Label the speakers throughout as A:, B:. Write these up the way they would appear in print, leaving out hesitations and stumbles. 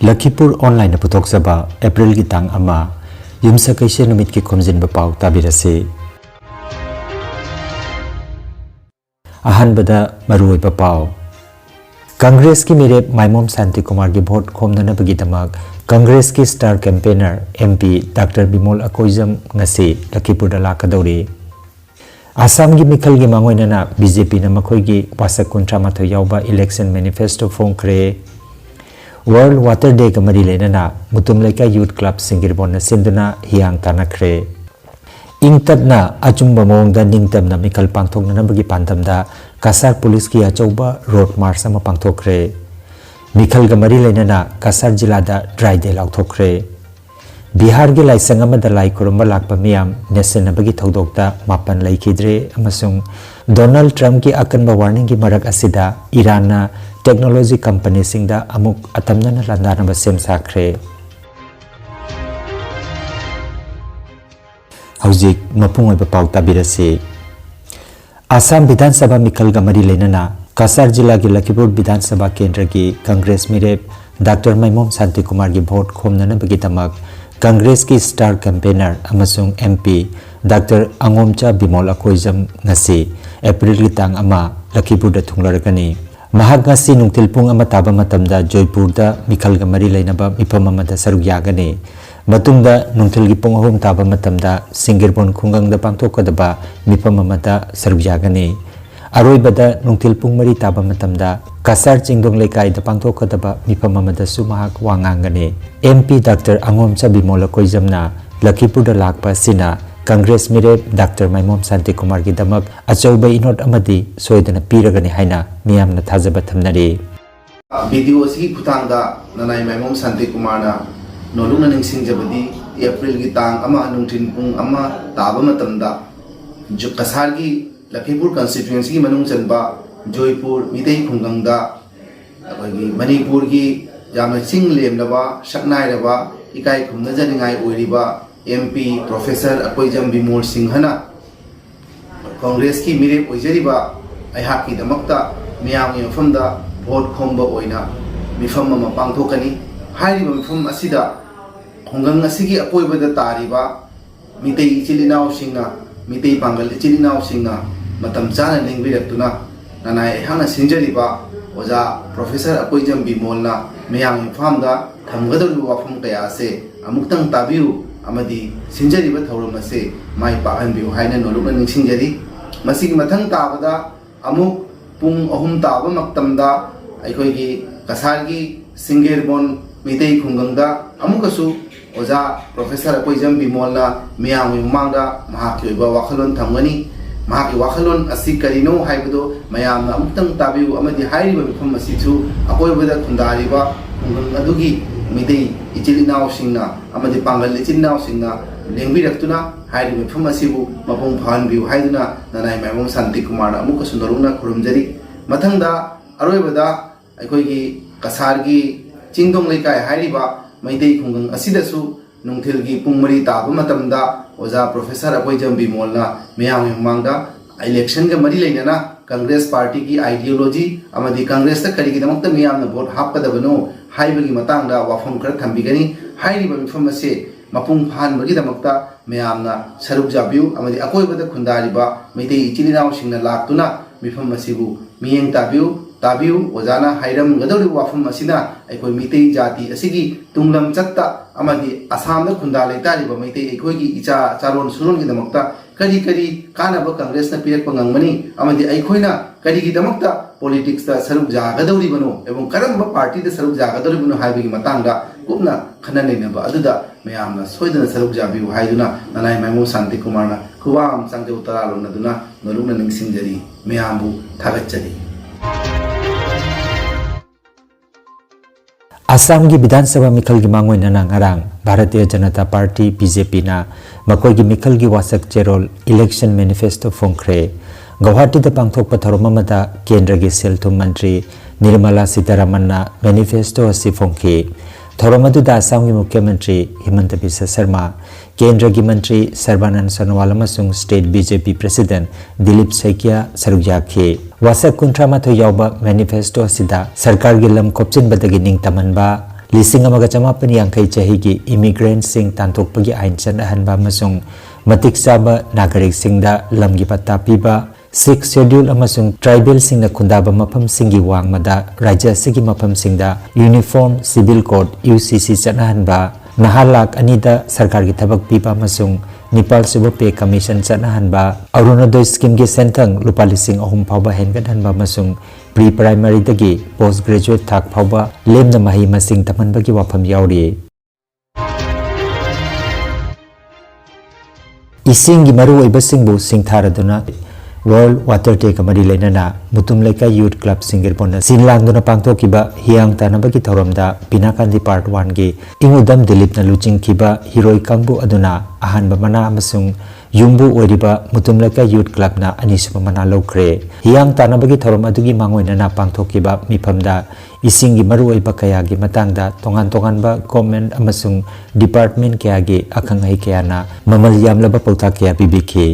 A: Lakhipur Online Putoksaba April Gitang Ama Yumsa Kaishe Numit Ki Khomjinba Pao Tabirase Ahanbada Maruiba Pao Congress ki mere Maimom Santi Kumar ki vote khomnana bagidamag Congress ki star campaigner MP Dr. Bimol Akoizam ngase Lakhipur da lakadori Assam gi mikhal gi mangoinana BJP na makhoi gi wasak kuntra matho yauba election manifesto phongkre World Water Day ka mari lenana mutum laika youth club singirbon na sinduna hiang tanakre ingtabna achumba mongda ningtamna mikhal pangthokna nabagi pantamda Kasar police ki achauba road march ama pangthokre mikhal ga mari lenana Kasar jila da dry day lauthokre Bihar gi laisang amada lai kurumba lakpa miyam nesen nabagi thodokta mapan laikidre amasung Donald Trump ki akanba warning ki marak asida Iran na technology company singda amuk atamna landana ba sem sakre Hauzik mapungoi ba pau tabirase Assam Vidhan Sabha Mikhal ga mari lenana Kasar jila ki Lakhipur Vidhan Sabha Kendra ki Congress mirep Dr. Maimom Santi Kumar ki vote khomnana bagi tamak Congress ki star campaigner amasung MP Dr. Angomcha Bimol Akoizam ngasi April litang ama Lakhipur da thunglarakani Mahak ngasi nungtilpung ama taba matamda Joypur da Mikhal ga mari leinaba mifam amada saruk yagani Matungda nungtil gi pung ahum taba matamda Singirbon khungang da pangthokadaba mifam amada saruk yagani Aroibada nungtil pung mari taba matamda Kasar Chingdong Lekai da pangthokadaba mifam amada su mahak wangangani MP Dr. Angomcha Bimol Akoizamna Lakhipur da lakpa sina Congress mire Dr. Maimom Santi Kumar ki damak achauba inot amadi soidana piragani haina miyamna thajaba thamnari
B: video si khutangda nanai Maimom Santi Kumar na nolungna ningsingjabadi April gi tang ama nungtin pung ama taba matamda jo Kasar gi Lakhipur constituency ki manung chanba Joypur Mitei khungangda gi Manipur gi jamna sing lemlaba saknai raba ikai khumna janingai oiriba MP Professor Akoizam Bimol Singhana Congress ki mire oijariba aihak ki damakta miyam ngi mafamda vote khomba oina mifam ma pangthokani hairiba mifam asida khungang asigi akoibada tariba mitei ichilinaw singna mitei pangal ichilinaw singna matam chana ningbiratuna nanai hana sinjariba oja Professor Akoizam Bimol na miyam famda thamgadolu wafam kaya se amuktang tabiu amadi sinjariba thauramase mai pahanbiu haina nolukna ningsingjari masigi mathang tabada amuk pung ahum taba maktamda aikhoigi Kasar gi Singirbon Mitei khungangda amukasu oja Professor Akoizam Bimol na miyamwi mangda mahaki oiba wakhalon thamgani mahaki wakhalon asi karino haibado mayamna amuktang tabiu amadi hairiba mifam asichu akoibada khundariba khungang adugi Mitei ichilinaw singna amadi pangal ichilinaw singna lengbiratuna hairi mifam asibu mapung phanbiu haiduna nanai Maimom Santi Kumar na amuka sundaruna khurumjari mathangda aroibada aikhoigi Kasar gi Chingdong Lekai hairiba Maitei khungang asidasu nungthil gi pung mari taba matamda oja Professor Akoizam Bimol na miyam mangda election ga mari leinana Congress party ki ideology amadi Congress ta kari gi damakta miyam na vote hapkadabano haibagi matangda wafam kar thambigani hairiba mifam ase mapung phan bagi damakta miyamna saruk jabiu amadi akoibada khundariba Maitei ichilinaw singna laktuna mifam asibu miyeng tabiu ojana hairam gadori wafam asina aikoi Mitei jati asigi tunglam chatta amadi Assam da khunda leitariba Maitei aikoi gi icha charon suron gi damakta kari kana ba Congress na pirak pangangmani amadi aikhoina kari gi damakta politics da saruk jagadori bano ebong karamba party da saruk jagadori bano haibagi matangda kupna khanane ba aduda mayamna soidana saruk jabiu haiduna nanai Maimom Santi Kumar na kuwam sangjau taralo naduna nolungna ningsingjari mayambu thagachari Assam gi Vidhan Sabha Mikhal gi mangoi nana ngarang Bharatiya Janata Party BJP na makoi gi Mikhal gi wasak cherol election manifesto phongkre Guwahati da pangthokpa tharomamada Kendra gi Selthum Mantri Nirmala Sitaraman na manifesto asi phongki Thoromadu da Assam gi Mukhya Mantri Himanta Biswa Sharma Kendra gi Mantri Sarbanand Sonowal amasung State BJP President Dilip Saikia saruk yakhi Wasak kuntra matho yauba manifesto asida sarkar gi lam kopchin badagi ning tamanba
A: लिसिंग अमगा चमापन यांखै चहिगी immigrant सिंग तांतोकपगी आइन चनहनबा अमसुंग मतिक चाबा नागरिक सिंगदा लमगी पत्ता पीबा 6 शेड्यूल अमसुंग ट्राइबल सिंगना खुंदाबा मफम सिंगी वांगमदा राज्य सिगी मफम सिंगदा यूनिफॉर्म सिविल कोड UCC चनहनबा नहालाक अनिदा सरकार की थबक पीबा अमसुंग निपाल सुब पे कमीशन चनहनबा अरुणोदय स्कीम की सेंथंग लुपा लिसिंग अहुम फावबा हेनगनहनबा अमसुंग प्री प्राइमरी दगी पोस्ट ग्रेजुएट थाक फावबा लेमना मही मसिंग तमनबगी वाफम यावरी इसिंगी मरु ओइबसिंगबु सिंगथारदुना वर्ल्ड वाटर डे कमरी लेना मुतुम लेका यूथ क्लब सिंगिरपोन सिनलांगदुना पांगथोकिबा हियांग तानबगी थौरमदा पिनाकांदी पार्ट 1 गी इंगुदम दिलीप न लुचिंगखिबा हीरोइ कांगबु अदुना अहानबा मना अमसुंग युंबु ओरिबा मुतुम लेका यूथ क्लब ना अनिसुबा मना लौख्रे हियांग तानबगी थौरम अदुगी मांगोइना पांगथोकिबा मिफमदा इसिंगी मरु ओइबा कयागी मतंगदा तोंगान तोंगानबा गवर्नमेंट अमसुंग डिपार्टमेंट कयागी अखंगै कयाना ममल यामलबा पौता कया पिबिखि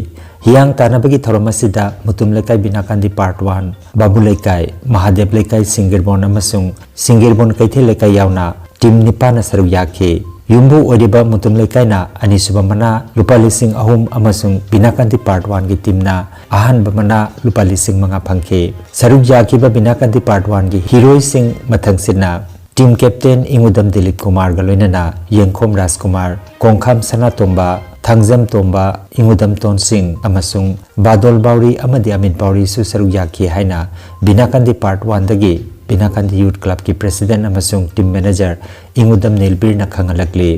A: हियांग तानबगी थौरमसिदा मुतुम लेकाई बिनाकांदी पार्ट 1 बाबू लेकाई महादेव लेकाई सिंगिरबोन अमसुंग सिंगिरबोन कैथे लेकाई यावना टीम निपाना सरुक याखे युंबु ओरिबा मुतुम लेकाइना अनिसुबा मना लुपा लिसिंग अहुम अमसुंग बिनाकांदी पार्ट 1 की टीमना अहानबा मना लुपा लिसिंग मंगा फंखे सरुक याखिबा बिनाकांदी पार्ट 1 की हीरोइ सिंग मथंगसिना टीम कैप्टन इंगुदम दिलीप कुमार गलोइना यंगखोम राजकुमार कोंखाम सना तोंबा थांगजम तोंबा इंगुदम तोन सिंह अमसुंग बादोल बाउरी अमदी अमित बाउरी सु सरुक याखि हाइना बिनाकांदी पार्ट 1 दगी बिनाकांदी यूथ क्लब की प्रेसिडेंट अमसुंग टीम मैनेजर इंगुदम नेलबीर न खंगलकली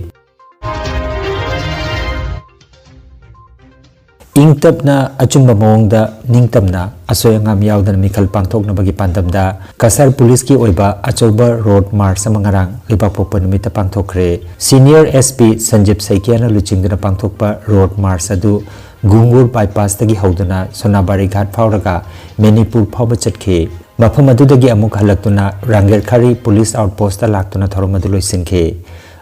A: इंगतबना अचुंबा मोंगदा निंगतबना असोयंगाम यावदन मिखल पांगथोकनबगी पांदमदा कसर पुलिस की ओइबा अचौबा रोड मार्च मंगरांग लिबापोप निमित्त पांगथोखरे सीनियर SP संजीव सैकियाना लुचिंगदना पांगथोकपा रोड मार्च अदु गुंगुर बाईपास तगी हौदना सोनाबारी घाट फावरगा मणिपुर फावबा चटखे मफम अदुदगी अमुक हलक्तुना रांगेरखारी पुलिस आउटपोस्ट लाक्तुना थौरम अदु लोइसिंखे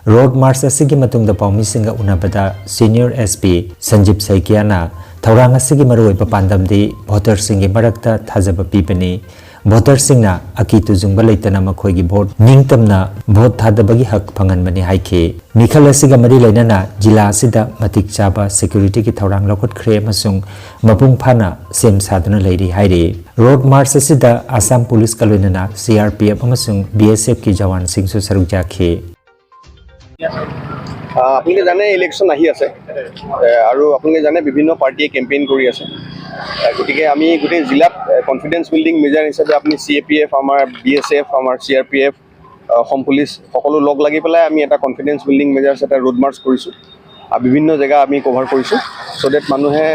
A: रोड मार्च असिगी मतुंगदा पाउमिसिंगा उनाबदा सीनियर SP संजीव सैकियाना थौरांग असिगी मरुओइबा पांदमदी भोटर सिंगी मरक्ता थाजबा पीबनी भोटर सिंगना अकी तुजुंगबा लेतना मखोइगी भोट निंगतमना भोट थादबगी हक फंगनबनी हाइखे मिखल असिगा मरी लेना जिला असिदा मतिक चाबा सिक्योरिटी की थौरांग लौखटख्रे अमसुंग मपुंग फाना सेम सादुना लेरी हाइरे रोड मार्च असिदा आसाम पुलिस कलोइना CRPF अमसुंग BSF की जवान सिंगसु सरुक जाखे
C: आपलोके जाने इलेक्शन आহি আছে আৰু आपलोके जाने विभिन्न पार्टीয়ে कैम्पेन কৰি আছে গতিকে আমি গোটেই জিলাত কনফিডেন্স বিল্ডিং মেজাৰ হিচাপে আপুনি CAPF আমাৰ BSF আমাৰ CRPF হোম পুলিচ সকলো লগ লাগি পেলাই আমি এটা কনফিডেন্স বিল্ডিং মেজাৰ্ছ এটা ৰোড মাৰ্চ কৰিছো আৰু বিভিন্ন জায়গা আমি কভাৰ কৰিছো সো দ্যাট মানুহে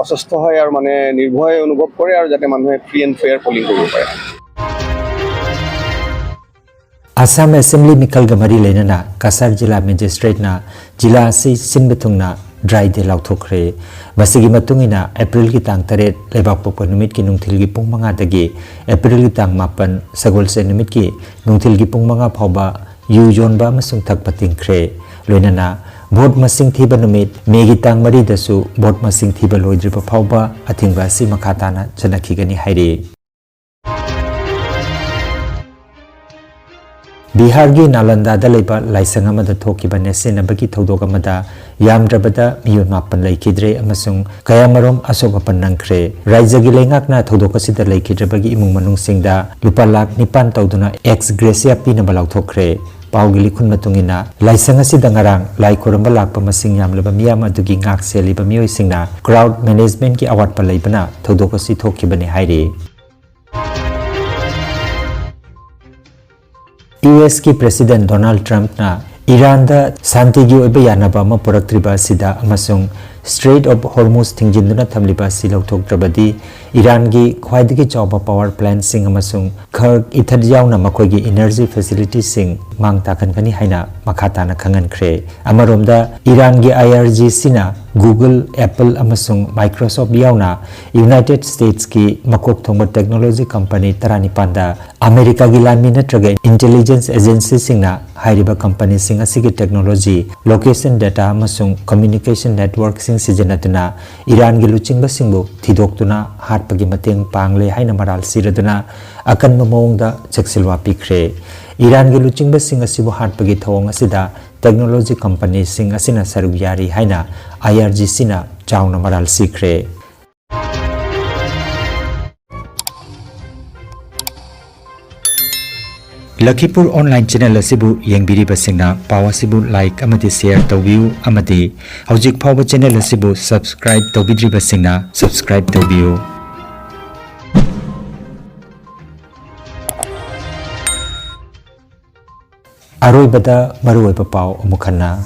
C: অসুস্থ হয় আৰু মানে নিৰ্ভয় অনুভৱ কৰে আৰু যাতে মানুহে ফ্ৰী এণ্ড ফেয়াৰ পলিং কৰিব পাৰে
A: असम असेंबली मिखल गमरी लेना कसर जिला मजिस्ट्रेट ना जिला से सिंबथुंगना ड्राई डे लाउथोखरे मसिगी मतुंगिना अप्रैल की तांग 3 लेबाक पोप निमित की नुंथिल की पुंग 5 दगी अप्रैल की तांग 9 सगोल से निमित की नुंथिल की पुंग 5 फावबा यू जोनबा मसुंग थक पतिंखरे लोइना भोट मसिंग थीबा निमित मेगी तांग मरी दसु भोट मसिंग थीबा लोइद्रिबा फावबा अथिंगबा सि मखाताना चनखिगनी हाइरे बिहार की नालंदा लेबा लाइसंग अमदा थोकिबा नेसेनबगी थौदोक अमदा यामद्रबदा मियोन मापन लैखिद्रे अमसुंग कयामरोम असोबपन नंख्रे राज्यगी लेंगाकना थौदोक असिदा लैखिद्रबगी इमुंग मनुंगसिंगदा लुपा लाख 9 तौदुना एक्स ग्रेसिया पिनबा लाउथोखरे पाउगी लिखुन मतुंगिना लाइसंग असिदा ngarang lai कोरंबा लाकपा मसिंग यामलबा मियाम अदुगी ngak सेलिबा मियोइसिंगना क्राउड मैनेजमेंट की अवार्ड पर लेबना थौदोक असि थोकिबने हाइरे US की प्रेसिडेंट डोनाल्ड ट्रंप ना ईरान दा शांति की ओइबा यानाबा म पुरक्त्रिबा सिदा अमसुंग स्ट्रेट ऑफ हॉर्मुज थिंजिंदुना थमलिबा सि लौथोक्त्रबदी ईरान की ख्वाइदगी चौबा पावर प्लांट सिंग अमसुंग खर्ग इथर यावना मखोगी एनर्जी फैसिलिटी सिंग मांग ताकनखनी हाइना मखाताना खंगनख्रे अमरोमदा ईरान की IRGC ना गूगल एप्पल अमसुंग माइक्रोसॉफ्ट यावना यूनाइटेड स्टेट्स की मकोक थोंबा टेक्नोलॉजी कंपनी 35 दा अमेरिका की लामी नत्रगे इंटेलिजेंस एजेंसी सिंगना हाइरिबा कंपनी सिंग असिगी टेक्नोलॉजी लोकेशन डेटा अमसुंग कम्युनिकेशन नेटवर्क सिंग सिजनतुना ईरान की लुचिंगबा सिंगबु थिदोक्तुना हाटपगी मतेंग पांगले हाइना मराल सिरदुना अकन ममोंगदा चक्सिलवा पिख्रे Iran gi luchingba sing asibu hatpagi thawong asida technology company sing asina saruk yari haina IRGC na chawna maral sikre. Lakhipur online channel asibu yengbiriba singna paw asibu like amati share tawbiu amati hojik phawba channel asibu subscribe tawbidriba singna subscribe tawbiu. Aroi bada maroi paw mukhanna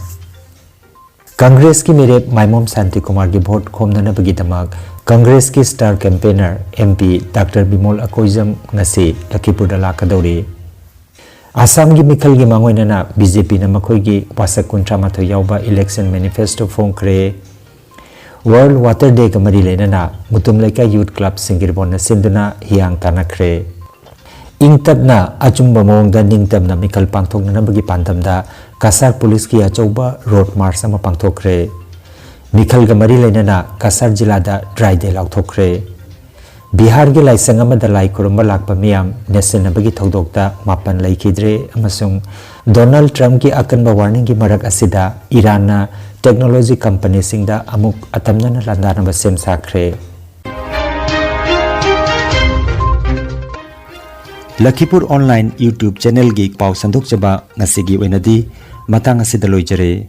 A: Congress ki mere Maimom Santi Kumar ki vote khomdana bagi damak Congress ki star campaigner MP Dr. Bimol Akoizam ngasi Lakhipur dala kadori Assam gi mikhal gi mangoina na BJP na makhoi gi wasak kuntra matho yauba election manifesto phongkre World Water Day kamari lena na mutum laika youth club singirbon na sinduna hiang tanakre ingtab na achumba mawngda ningtab na mikhal pangthok na bagi pandamda kasar police ki achauba road march ama pangthokre mikhal ga mari lena na kasar jila da dry day lauthokre Bihar gi laisang amada lai kurumba lakpa miyam nation bagi thodokta mapan laikidre amasung Donald Trump ki akanba warning gi marak asida Iran na technology company singda amuk atamna na landana ba sem sakre Lakhipur online YouTube channel gi paw sandok chaba ngasigi wenadi matang asida loijare